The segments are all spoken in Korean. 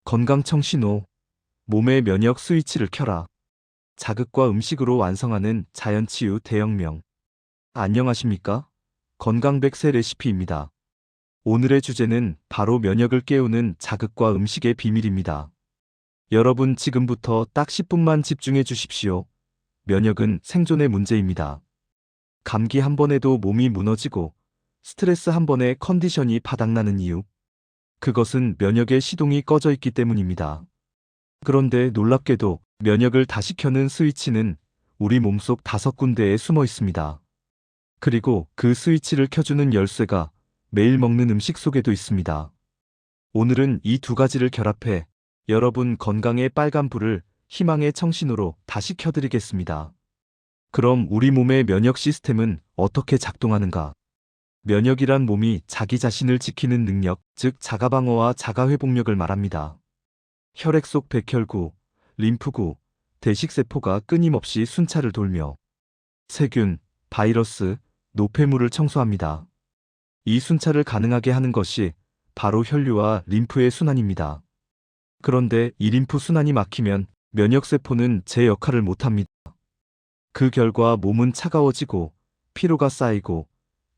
건강청 신호, 몸의 면역 스위치를 켜라. 자극과 음식으로 완성하는 자연치유 대혁명. 안녕하십니까? 건강백세 레시피입니다. 오늘의 주제는 바로 면역을 깨우는 자극과 음식의 비밀입니다. 여러분 지금부터 딱 10분만 집중해 주십시오. 면역은 생존의 문제입니다. 감기 한 번에도 몸이 무너지고 스트레스 한 번에 컨디션이 바닥나는 이유. 그것은 면역의 시동이 꺼져 있기 때문입니다. 그런데 놀랍게도 면역을 다시 켜는 스위치는 우리 몸속 5군데에 숨어 있습니다. 그리고 그 스위치를 켜주는 열쇠가 매일 먹는 음식 속에도 있습니다. 오늘은 이 두 가지를 결합해 여러분 건강의 빨간 불을 희망의 청신호로 다시 켜드리겠습니다. 그럼 우리 몸의 면역 시스템은 어떻게 작동하는가? 면역이란 몸이 자기 자신을 지키는 능력, 즉 자가방어와 자가회복력을 말합니다. 혈액 속 백혈구, 림프구, 대식세포가 끊임없이 순찰을 돌며 세균, 바이러스, 노폐물을 청소합니다. 이 순찰을 가능하게 하는 것이 바로 혈류와 림프의 순환입니다. 그런데 이 림프 순환이 막히면 면역세포는 제 역할을 못합니다. 그 결과 몸은 차가워지고 피로가 쌓이고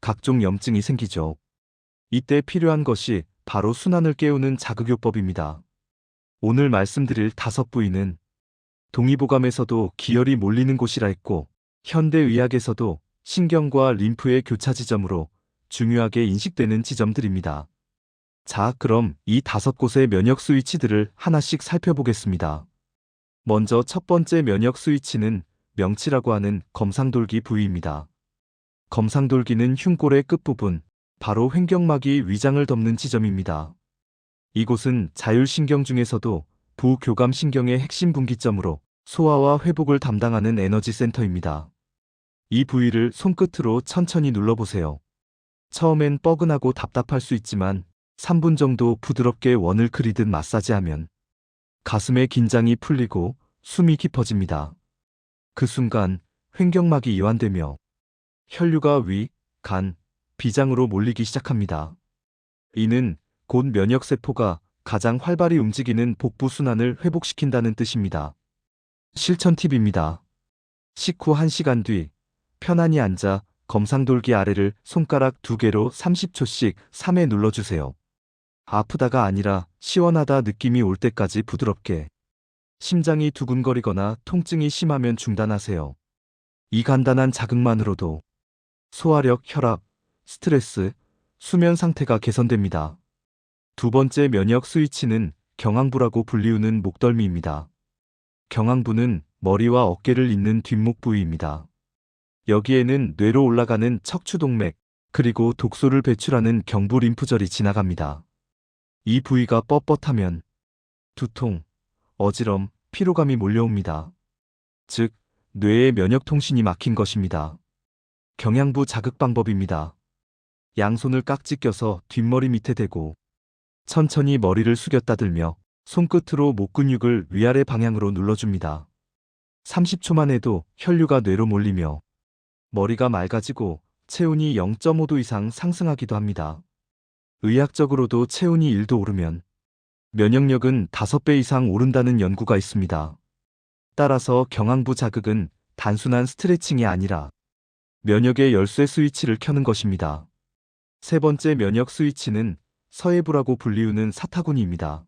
각종 염증이 생기죠. 이때 필요한 것이 바로 순환을 깨우는 자극요법입니다. 오늘 말씀드릴 5부위는 동의보감에서도 기혈이 몰리는 곳이라 했고 현대의학에서도 신경과 림프의 교차 지점으로 중요하게 인식되는 지점들입니다. 자, 그럼 이 5곳의 면역 스위치들을 하나씩 살펴보겠습니다. 먼저 첫 번째 면역 스위치는 명치라고 하는 검상돌기 부위입니다. 검상돌기는 흉골의 끝부분, 바로 횡격막이 위장을 덮는 지점입니다. 이곳은 자율신경 중에서도 부교감신경의 핵심 분기점으로 소화와 회복을 담당하는 에너지 센터입니다. 이 부위를 손끝으로 천천히 눌러보세요. 처음엔 뻐근하고 답답할 수 있지만 3분 정도 부드럽게 원을 그리듯 마사지하면 가슴의 긴장이 풀리고 숨이 깊어집니다. 그 순간 횡격막이 이완되며 혈류가 위, 간, 비장으로 몰리기 시작합니다. 이는 곧 면역세포가 가장 활발히 움직이는 복부순환을 회복시킨다는 뜻입니다. 실천 팁입니다. 식후 1시간 뒤 편안히 앉아 검상돌기 아래를 손가락 2개로 30초씩 3회 눌러주세요. 아프다가 아니라 시원하다 느낌이 올 때까지 부드럽게. 심장이 두근거리거나 통증이 심하면 중단하세요. 이 간단한 자극만으로도 소화력, 혈압, 스트레스, 수면 상태가 개선됩니다. 두 번째 면역 스위치는 경항부라고 불리우는 목덜미입니다. 경항부는 머리와 어깨를 잇는 뒷목 부위입니다. 여기에는 뇌로 올라가는 척추동맥, 그리고 독소를 배출하는 경부 림프절이 지나갑니다. 이 부위가 뻣뻣하면 두통, 어지럼, 피로감이 몰려옵니다. 즉, 뇌의 면역통신이 막힌 것입니다. 경향부 자극 방법입니다. 양손을 깍지 껴서 뒷머리 밑에 대고 천천히 머리를 숙였다 들며 손끝으로 목 근육을 위아래 방향으로 눌러줍니다. 30초만 해도 혈류가 뇌로 몰리며 머리가 맑아지고 체온이 0.5도 이상 상승하기도 합니다. 의학적으로도 체온이 1도 오르면 면역력은 5배 이상 오른다는 연구가 있습니다. 따라서 경항부 자극은 단순한 스트레칭이 아니라 면역의 열쇠 스위치를 켜는 것입니다. 세 번째 면역 스위치는 서해부라고 불리우는 사타구니입니다.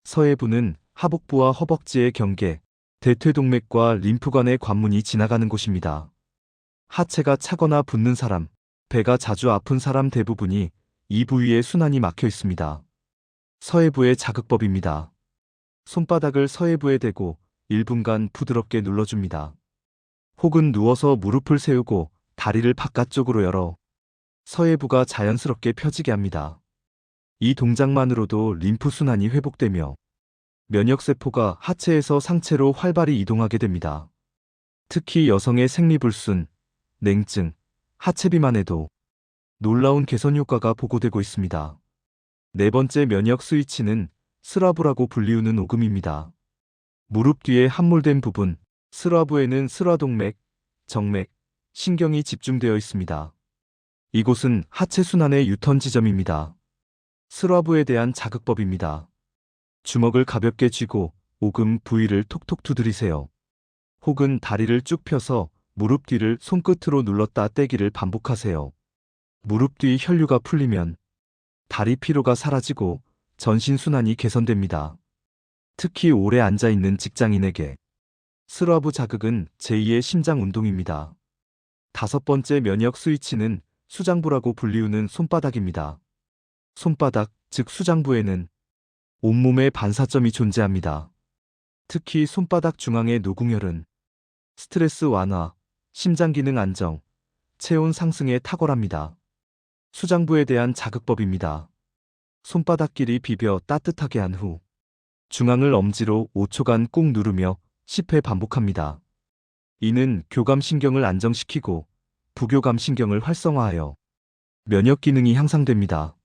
서해부는 하복부와 허벅지의 경계, 대퇴동맥과 림프관의 관문이 지나가는 곳입니다. 하체가 차거나 붓는 사람, 배가 자주 아픈 사람 대부분이 이 부위에 순환이 막혀 있습니다. 서해부의 자극법입니다. 손바닥을 서해부에 대고 1분간 부드럽게 눌러줍니다. 혹은 누워서 무릎을 세우고 다리를 바깥쪽으로 열어 서해부가 자연스럽게 펴지게 합니다. 이 동작만으로도 림프 순환이 회복되며 면역세포가 하체에서 상체로 활발히 이동하게 됩니다. 특히 여성의 생리불순, 냉증, 하체비만에도 놀라운 개선 효과가 보고되고 있습니다. 네 번째 면역 스위치는 스라부라고 불리우는 오금입니다. 무릎 뒤에 함몰된 부분, 스라부에는 스라동맥, 정맥, 신경이 집중되어 있습니다. 이곳은 하체 순환의 유턴 지점입니다. 스라부에 대한 자극법입니다. 주먹을 가볍게 쥐고 오금 부위를 톡톡 두드리세요. 혹은 다리를 쭉 펴서 무릎 뒤를 손끝으로 눌렀다 떼기를 반복하세요. 무릎 뒤 혈류가 풀리면 다리 피로가 사라지고 전신순환이 개선됩니다. 특히 오래 앉아있는 직장인에게 스라브 자극은 제2의 심장 운동입니다. 다섯 번째 면역 스위치는 수장부라고 불리우는 손바닥입니다. 손바닥, 즉 수장부에는 온몸의 반사점이 존재합니다. 특히 손바닥 중앙의 노궁혈은 스트레스 완화, 심장 기능 안정, 체온 상승에 탁월합니다. 수장부에 대한 자극법입니다. 손바닥끼리 비벼 따뜻하게 한 후 중앙을 엄지로 5초간 꾹 누르며 10회 반복합니다. 이는 교감신경을 안정시키고 부교감신경을 활성화하여 면역 기능이 향상됩니다.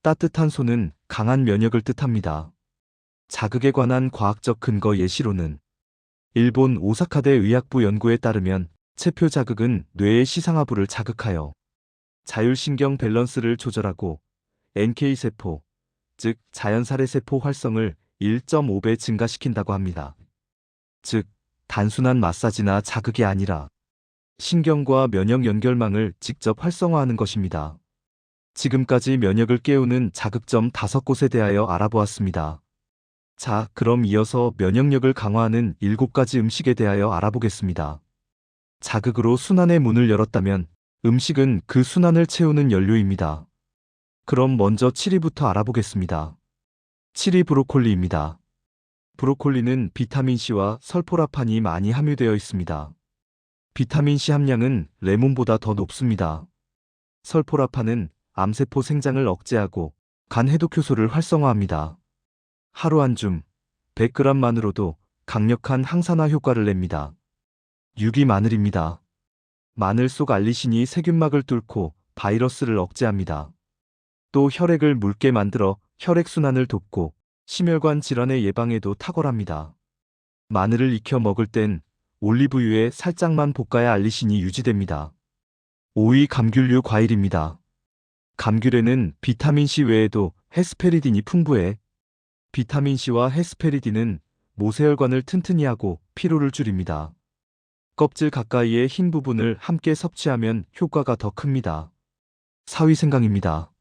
따뜻한 손은 강한 면역을 뜻합니다. 자극에 관한 과학적 근거 예시로는 일본 오사카대 의학부 연구에 따르면 체표 자극은 뇌의 시상하부를 자극하여 자율신경 밸런스를 조절하고 NK세포, 즉 자연살해세포 활성을 1.5배 증가시킨다고 합니다. 즉, 단순한 마사지나 자극이 아니라 신경과 면역 연결망을 직접 활성화하는 것입니다. 지금까지 면역을 깨우는 자극점 5곳에 대하여 알아보았습니다. 자, 그럼 이어서 면역력을 강화하는 7가지 음식에 대하여 알아보겠습니다. 자극으로 순환의 문을 열었다면 음식은 그 순환을 채우는 연료입니다. 그럼 먼저 7위부터 알아보겠습니다. 7위 브로콜리입니다. 브로콜리는 비타민C와 설포라판이 많이 함유되어 있습니다. 비타민C 함량은 레몬보다 더 높습니다. 설포라판은 암세포 생장을 억제하고 간 해독 효소를 활성화합니다. 하루 한 줌 100g만으로도 강력한 항산화 효과를 냅니다. 6위 마늘입니다. 마늘 속 알리신이 세균막을 뚫고 바이러스를 억제합니다. 또 혈액을 묽게 만들어 혈액순환을 돕고 심혈관 질환의 예방에도 탁월합니다. 마늘을 익혀 먹을 땐 올리브유에 살짝만 볶아야 알리신이 유지됩니다. 5위 감귤류 과일입니다. 감귤에는 비타민C 외에도 헤스페리딘이 풍부해 비타민C와 헤스페리딘은 모세혈관을 튼튼히 하고 피로를 줄입니다. 껍질 가까이의 흰 부분을 함께 섭취하면 효과가 더 큽니다. 4위 생강입니다.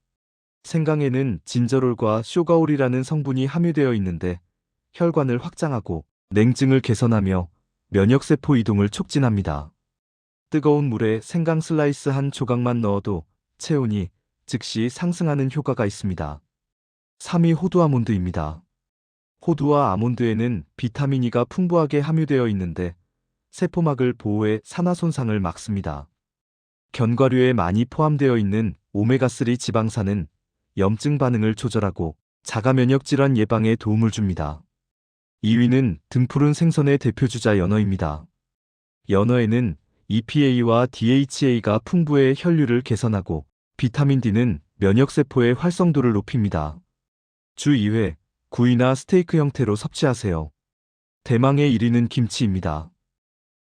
생강에는 진저롤과 쇼가올이라는 성분이 함유되어 있는데 혈관을 확장하고 냉증을 개선하며 면역세포 이동을 촉진합니다. 뜨거운 물에 생강 슬라이스 한 조각만 넣어도 체온이 즉시 상승하는 효과가 있습니다. 3위 호두 아몬드입니다. 호두와 아몬드에는 비타민 E가 풍부하게 함유되어 있는데 세포막을 보호해 산화 손상을 막습니다. 견과류에 많이 포함되어 있는 오메가3 지방산은 염증 반응을 조절하고 자가 면역 질환 예방에 도움을 줍니다. 2위는 등푸른 생선의 대표주자 연어입니다. 연어에는 EPA와 DHA가 풍부해 혈류를 개선하고 비타민 D는 면역세포의 활성도를 높입니다. 주 2회 구이나 스테이크 형태로 섭취하세요. 대망의 1위는 김치입니다.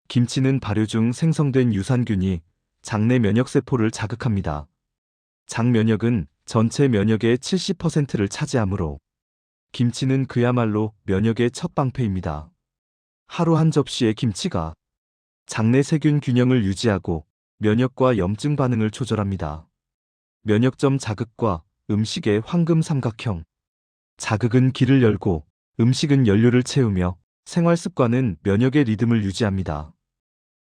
김치는 발효 중 생성된 유산균이 장내 면역세포를 자극합니다. 장 면역은 전체 면역의 70%를 차지하므로 김치는 그야말로 면역의 첫 방패입니다. 하루 한 접시의 김치가 장내 세균 균형을 유지하고 면역과 염증 반응을 조절합니다. 면역점 자극과 음식의 황금 삼각형. 자극은 길을 열고 음식은 연료를 채우며 생활 습관은 면역의 리듬을 유지합니다.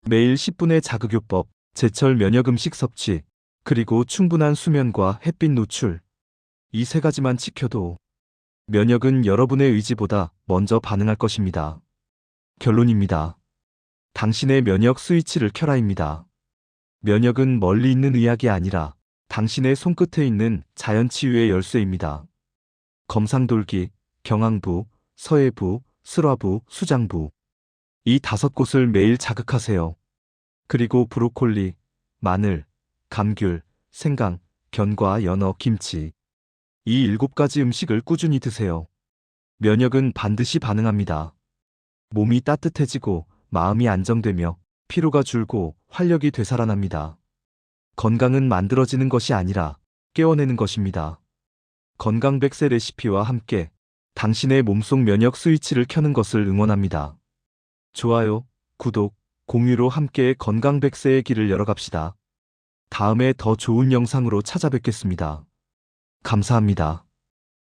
매일 10분의 자극요법, 제철 면역 음식 섭취, 그리고 충분한 수면과 햇빛 노출. 이 세 가지만 지켜도 면역은 여러분의 의지보다 먼저 반응할 것입니다. 결론입니다. 당신의 면역 스위치를 켜라입니다. 면역은 멀리 있는 의학이 아니라 당신의 손끝에 있는 자연치유의 열쇠입니다. 검상돌기, 경항부, 서해부, 슬화부, 수장부. 이 5곳을 매일 자극하세요. 그리고 브로콜리, 마늘, 감귤, 생강, 견과, 연어, 김치. 이 7가지 음식을 꾸준히 드세요. 면역은 반드시 반응합니다. 몸이 따뜻해지고 마음이 안정되며 피로가 줄고 활력이 되살아납니다. 건강은 만들어지는 것이 아니라 깨워내는 것입니다. 건강 100세 레시피와 함께 당신의 몸속 면역 스위치를 켜는 것을 응원합니다. 좋아요, 구독, 공유로 함께 건강 100세의 길을 열어갑시다. 다음에 더 좋은 영상으로 찾아뵙겠습니다. 감사합니다.